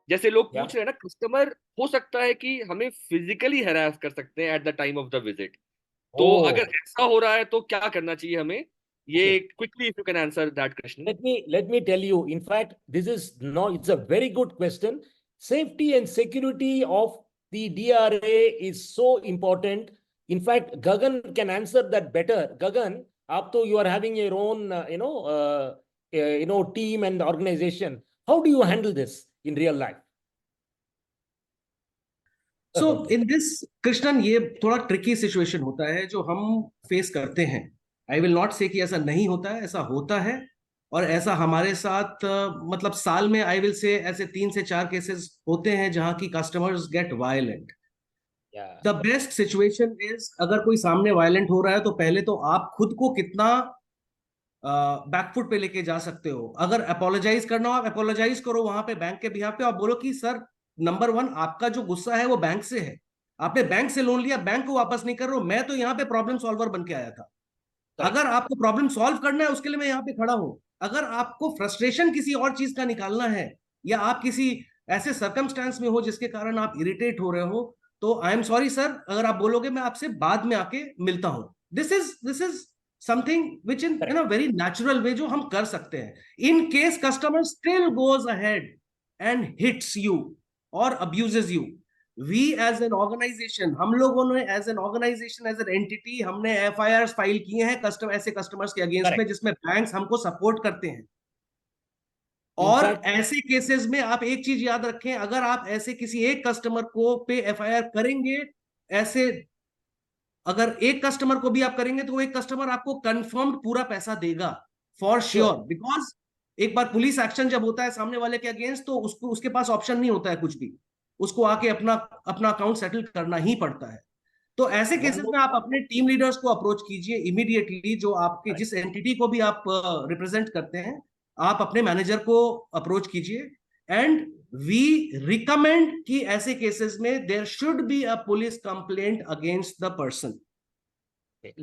जैसे लोग Yeah. पूछ रहे हैं ना, कस्टमर हो सकता है कि हमें फिजिकली हैरास कर सकते हैं at the time of the visit. तो अगर Oh, ऐसा हो रहा है तो क्या करना चाहिए हमें? ये okay. Quickly if you can answer that, Krishna. Let me tell you. In fact, this is no. It's a very good question. Safety and security of the DRA is so important. In fact, Gagan can answer that better. Gagan, आप तो you are having your own team and organization. How do you handle this in real life? So in this Krishnan, ये थोड़ा tricky situation होता है जो हम face करते हैं। आई विल नॉट से कि ऐसा नहीं होता है, ऐसा होता है। और ऐसा हमारे साथ मतलब साल में आई विल से ऐसे 3 से 4 केसेस होते हैं जहां की customers gate violent. Yeah. The best situation is, अगर कोई सामने वायलेंट हो रहा है तो पहले तो आप खुद को कितना बैकफुट पे लेके जा सकते हो। अगर अपोलोजाइज करना हो, आप अपोलोजाइज करो वहां पे बैंक के बिहाफ पे। आप बोलो कि सर, नंबर वन, आपका जो गुस्सा है वो बैंक से है। आपने बैंक से लोन लिया, बैंक को वापस नहीं कर रहे हो। मैं तो यहाँ पे प्रॉब्लम सॉल्वर बन के आया था। Correct. अगर आपको प्रॉब्लम सॉल्व करना है उसके लिए मैं यहाँ पे खड़ा हूं। अगर आपको फ्रस्ट्रेशन किसी और चीज का निकालना है, या आप किसी ऐसे सर्कमस्टांस में हो जिसके कारण आप इरिटेट हो रहे हो, तो आई एम सॉरी सर, अगर आप बोलोगे मैं आपसे बाद में आके मिलता हूं। This is something which in a Correct. Very natural way जो हम कर सकते हैं। In case customer still goes ahead and hits you और abuses you, we as an organisation, हम लोगों ने as an organisation, as an entity, हमने एफआईआर फाइल किए हैं ऐसे कस्टमर्स के अगेंस्ट में Correct. जिसमें बैंक्स हमको सपोर्ट करते हैं। In और fact, ऐसे केसेस में आप एक चीज याद रखें, अगर आप ऐसे किसी एक कस्टमर को पे एफआईआर करेंगे, ऐसे अगर एक कस्टमर को भी आप करेंगे तो वो एक कस्टमर आपको कंफर्म्ड पूरा पैसा देगा फॉर sure. श्योर। बिकॉज एक बार पुलिस एक्शन जब होता है सामने वाले के अगेंस्ट, तो उसको उसके पास ऑप्शन नहीं होता है कुछ भी, उसको आके अपना अपना अकाउंट सेटल करना ही पड़ता है। तो ऐसे One केसेस more. में आप अपने टीम लीडर्स को अप्रोच कीजिए इमीडिएटली, जो आपके Correct. जिस एंटिटी को भी आप रिप्रेजेंट करते हैं, आप अपने मैनेजर को अप्रोच कीजिए। एंड वी रिकमेंड कि ऐसे केसेस में there should be a police complaint against the person.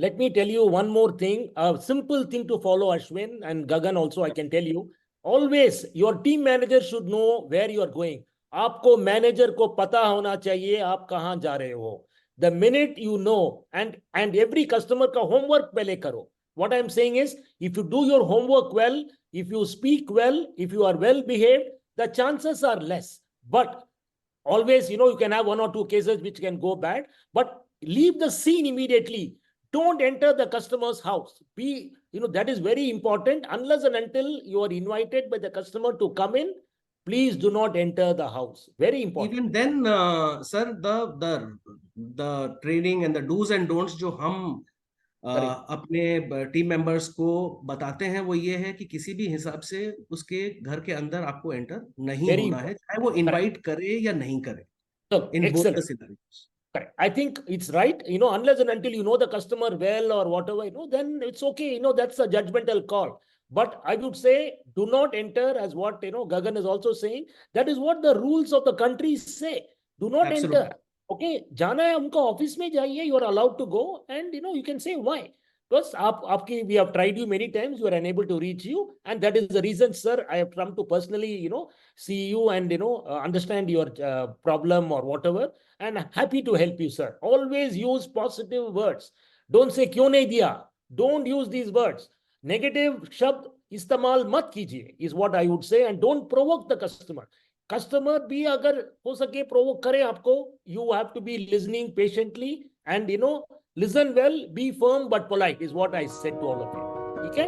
Let me tell you one more thing, a simple thing to follow, Ashwin and Gagan also, I can tell you. Always, your team manager should know where you are going. आपको manager को पता होना चाहिए आप कहाँ जा रहे हो. The minute you know, and every customer का homework पहले करो. What I am saying is, if you do your homework well, if you speak well, if you are well behaved, the chances are less. But always, you can have 1 or 2 cases which can go bad, but leave the scene immediately. Don't enter the customer's house. That is very important. Unless and until you are invited by the customer to come in, please do not enter the house. Very important. Even then sir, the training and the dos and don'ts जो हम Correct. अपने team members को बताते हैं, वो ये है कि किसी भी हिसाब से उसके घर के अंदर आपको एंटर नहीं Very होना है, important. चाहे वो Correct. इनवाइट करे या नहीं करे, So, in both the excellent. Scenarios. Correct. I think it's right. Unless and until you know the customer well or whatever, then it's okay. That's a judgmental call. But I would say, do not enter, as what, Gagan is also saying. That is what the rules of the country say. Do not enter. Absolutely. Okay. जाना है उनका office में जाइए. You are allowed to go, and you can say why. Because we have tried you many times. You are unable to reach you, and that is the reason, sir. I have come to personally, see you and understand your problem or whatever. And happy to help you, sir. Always use positive words. Don't say क्यों नहीं दिया. Don't use these words. Negative शब्द इस्तेमाल मत कीजिए is what I would say, and don't provoke the customer. Customer भी अगर हो सके provoke करे आपको, you have to be listening patiently and listen well, be firm but polite is what I said to all of you. ठीक है?